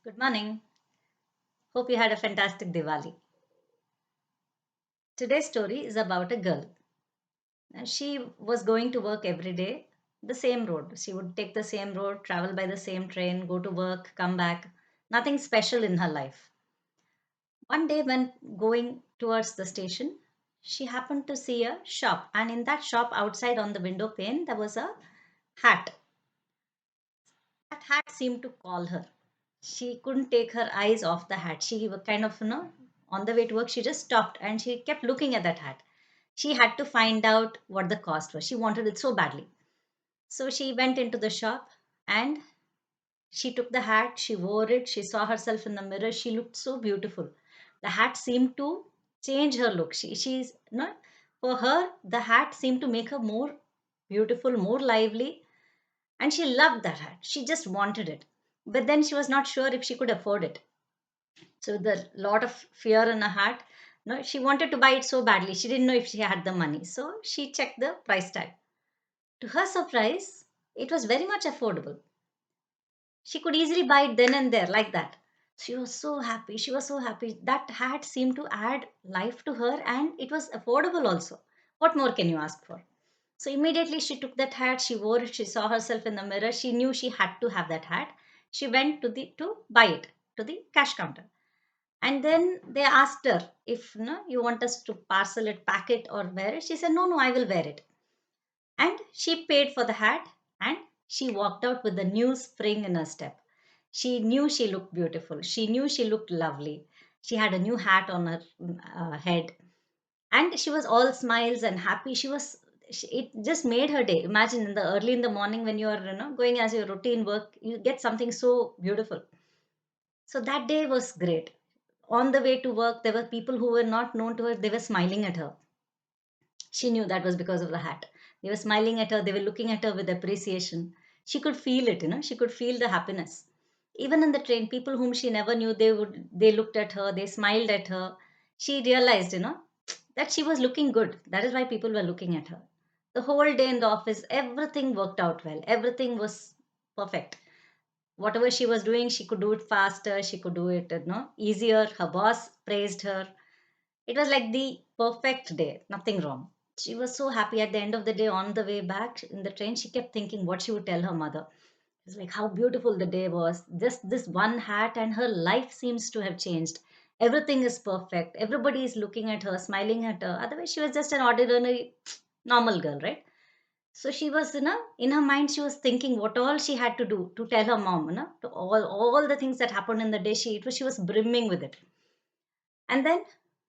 Good morning. Hope you had a fantastic Diwali. Today's story is about a girl. She was going to work every day, the same road. She would take the same road, travel by the same train, go to work, come back. Nothing special in her life. One day, when going towards the station, she happened to see a shop, and in that shop, outside on the window pane, there was a hat. That hat seemed to call her. She couldn't take her eyes off the hat. She was kind of, on the way to work, she just stopped and she kept looking at that hat. She had to find out what the cost was. She wanted it so badly. So she went into the shop and she took the hat, she wore it, she saw herself in the mirror. She looked so beautiful. The hat seemed to change her look. She's not for her, the hat seemed to make her more beautiful, more lively, and she loved that hat. She just wanted it. But then she was not sure if she could afford it. So the lot of fear in her heart. No, she wanted to buy it so badly. She didn't know if she had the money. So she checked the price tag. To her surprise, it was very much affordable. She could easily buy it then and there, like that. She was so happy. She was so happy. That hat seemed to add life to her and it was affordable also. What more can you ask for? So immediately she took that hat, she wore it, she saw herself in the mirror. She knew she had to have that hat. She went to buy it to the cash counter. And then they asked her if no, you want us to parcel it, pack it, or wear it. She said, no, no, I will wear it. And she paid for the hat and she walked out with a new spring in her step. She knew she looked beautiful. She knew she looked lovely. She had a new hat on her head and she was all smiles and happy. It just made her day. Imagine in the early in the morning when you are going as your routine work, you get something so beautiful. So that day was great. On the way to work, there were people who were not known to her. They were smiling at her. She knew that was because of the hat. They were smiling at her. They were looking at her with appreciation. She could feel it, she could feel the happiness. Even in the train, people whom she never knew, they looked at her, they smiled at her. She realized, that she was looking good. That is why people were looking at her. The whole day in the office, everything worked out well. Everything was perfect. Whatever she was doing, she could do it faster. She could do it, easier. Her boss praised her. It was like the perfect day, nothing wrong. She was so happy at the end of the day on the way back in the train. She kept thinking what she would tell her mother. It's like how beautiful the day was. Just this one hat, and her life seems to have changed. Everything is perfect. Everybody is looking at her, smiling at her. Otherwise, she was just an ordinary, normal girl, right? So she was, in her mind, she was thinking what all she had to do to tell her mom, to all the things that happened in the day. She was brimming with it. And then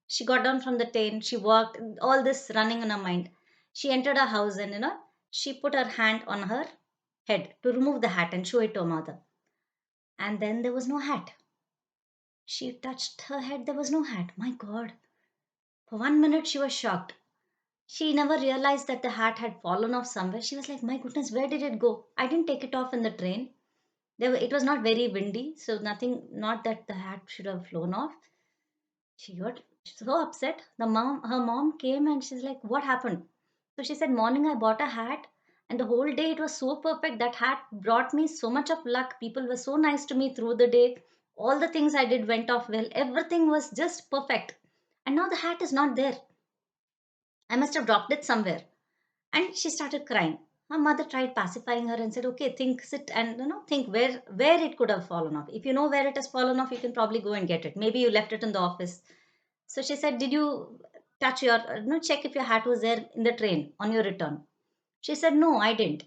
she got down from the train, she walked, all this running in her mind. She entered her house and, she put her hand on her head to remove the hat and show it to her mother. And then there was no hat. She touched her head, there was no hat. My God. For 1 minute, she was shocked. She never realized that the hat had fallen off somewhere. She was like, my goodness, where did it go? I didn't take it off in the train. It was not very windy, so nothing, not that the hat should have flown off. She got so upset. Her mom came and she's like, what happened? So she said, morning I bought a hat and the whole day it was so perfect. That hat brought me so much of luck. People were so nice to me through the day. All the things I did went off well. Everything was just perfect. And now the hat is not there. I must have dropped it somewhere. And she started crying. Her mother tried pacifying her and said, okay, think, sit and think where it could have fallen off. If you know where it has fallen off, you can probably go and get it. Maybe you left it in the office. So she said, did you touch your, check if your hat was there in the train on your return? She said, no, I didn't.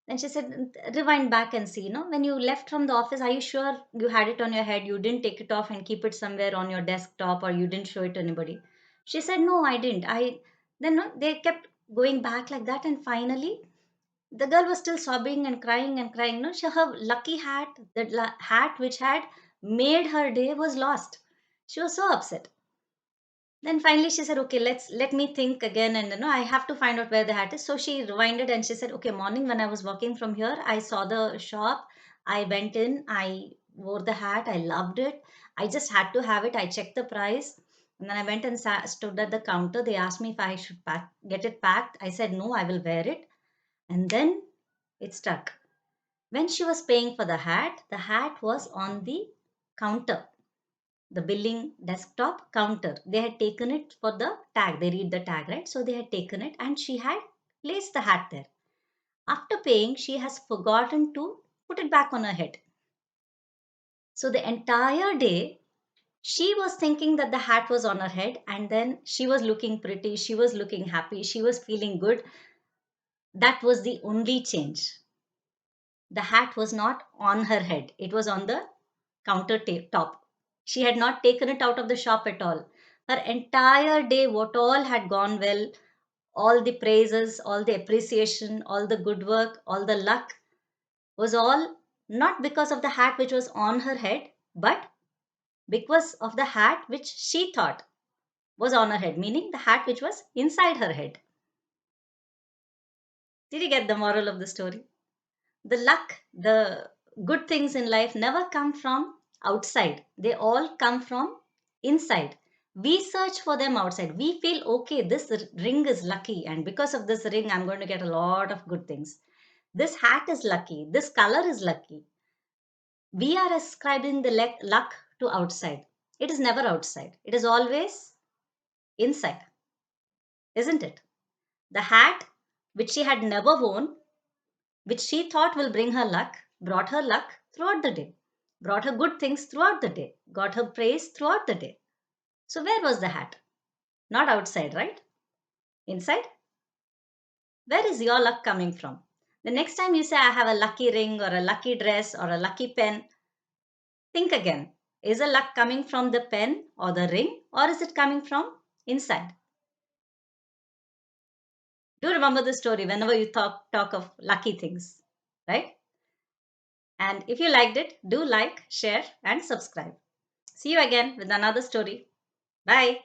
Then she said, rewind back and see, when you left from the office, are you sure you had it on your head? You didn't take it off and keep it somewhere on your desktop or you didn't show it to anybody? She said, no, I didn't. Then they kept going back like that. And finally, the girl was still sobbing and crying and crying. No, her lucky hat, hat which had made her day was lost. She was so upset. Then finally she said, okay, let me think again and I have to find out where the hat is. So she rewinded and she said, okay, morning when I was walking from here, I saw the shop. I went in, I wore the hat, I loved it. I just had to have it. I checked the price. And then I went and stood at the counter. They asked me if I should get it packed. I said, no, I will wear it. And then it stuck. When she was paying for the hat was on the counter, the billing desktop counter. They had taken it for the tag. They read the tag, right? So they had taken it and she had placed the hat there. After paying, she has forgotten to put it back on her head. So the entire day, she was thinking that the hat was on her head, and then she was looking pretty, she was looking happy, she was feeling good. That was the only change. The hat was not on her head, it was on the top. She had not taken it out of the shop at all. Her entire day, what all had gone well, all the praises, all the appreciation, all the good work, all the luck was all not because of the hat which was on her head, but because of the hat which she thought was on her head, meaning the hat which was inside her head. Did you get the moral of the story? The luck, the good things in life never come from outside, they all come from inside. We search for them outside. We feel, okay, this ring is lucky, and because of this ring, I'm going to get a lot of good things. This hat is lucky, this color is lucky. We are ascribing the luck to outside. It is never outside, it is always inside, isn't it? The hat, which she had never worn, which she thought will bring her luck, brought her luck throughout the day, brought her good things throughout the day, got her praise throughout the day. So, where was the hat? Not outside, right? Inside? Where is your luck coming from? The next time you say, I have a lucky ring or a lucky dress or a lucky pen, think again. Is the luck coming from the pen or the ring, or is it coming from inside? Do remember the story whenever you talk of lucky things, right? And if you liked it, do like, share, and subscribe. See you again with another story. Bye.